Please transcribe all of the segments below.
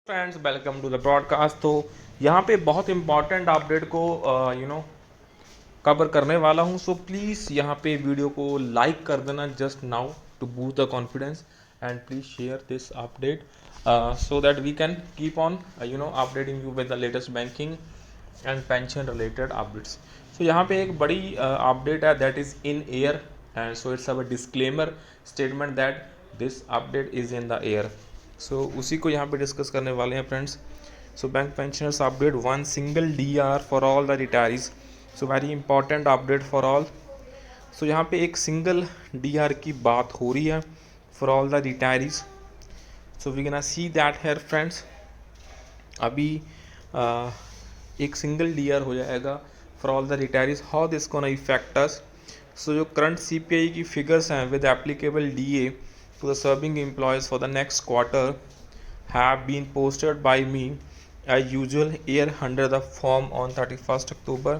Friends, welcome to the broadcast. तो यहाँ पे बहुत इंपॉर्टेंट अपडेट को कवर करने वाला हूँ। सो प्लीज़ यहाँ पे वीडियो को लाइक कर देना just now to boost the confidence, and please share this update so that we can keep on updating you with the latest banking and pension related updates. So यहाँ पे एक बड़ी update है that is in air, and so it's a disclaimer statement that this update is in the air. So उसी को यहाँ पे discuss करने वाले हैं friends. So bank pensioners update, one single DR for all the retirees. So very important update for all. So यहाँ पे एक सिंगल डीआर की बात हो रही है for all the retirees. So we can see that here friends, अभी एक सिंगल डीआर हो जाएगा for all the retirees. How this gonna affect us? So जो करंट सीपीआई की फिगर्स हैं with applicable DA to the serving employees for the next quarter have been posted by me as usual here under the form on 31st October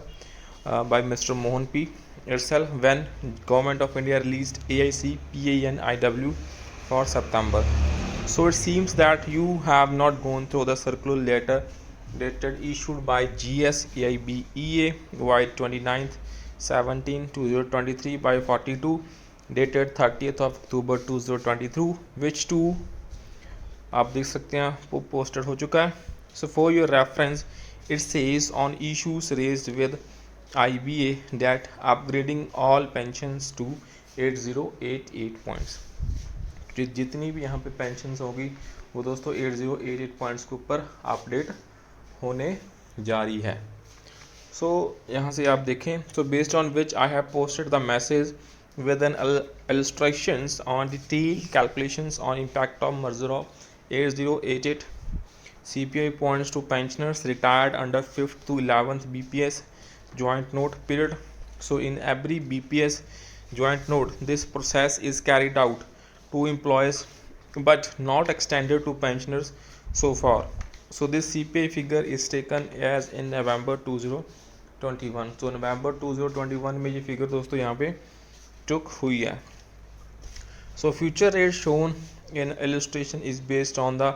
by Mr. Mohan P. itself when Government of India released AIC PANIW for September. So it seems that you have not gone through the circular letter dated issued by GSAIB EA Y 29th 17 2023 by 42 dated 30th of October 2022 which to आप देख सकते हैं वो posted हो चुका है. So for your reference it says on issues raised with IBA that upgrading all pensions to 8088 points. जितनी भी यहाँ पे पेंशंस होगी वो दोस्तों 8088 पॉइंट्स के ऊपर अपडेट होने जा रही है. सो यहाँ से आप देखें, so based on which I have posted the message with an illustrations on detailed calculations on impact of merger of 8088 CPI points to pensioners retired under 5th to 11th BPS joint note period. So in every BPS joint note this process is carried out to employees but not extended to pensioners so far. So this CPI figure is taken as in November 2021. So November 2021 में ये figure दोस्तों यहाँ पे टुक हुई है. So future rate shown in illustration is based on the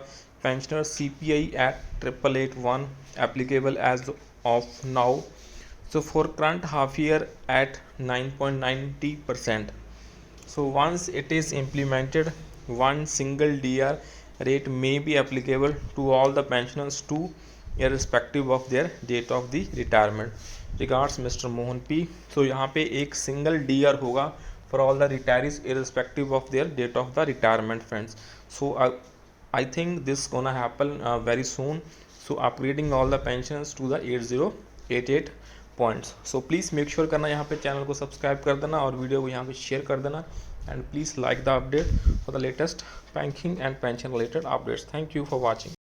pensioner CPI at 8881 applicable as of now. So for current half year at 9.90%. So once it is implemented, one single DR rate may be applicable to all the pensioners too, irrespective of their date of the retirement. Regards Mr. Mohan P. So यहाँ पे एक single DR होगा for all the retirees irrespective of their date of the retirement friends. So I think this gonna happen very soon. So upgrading all the pensions to the 8088 points. So please make sure करना यहाँ पे channel को subscribe कर देना और video को यहाँ पे शेयर कर देना, and please like the update for the latest banking and pension related updates. Thank you for watching.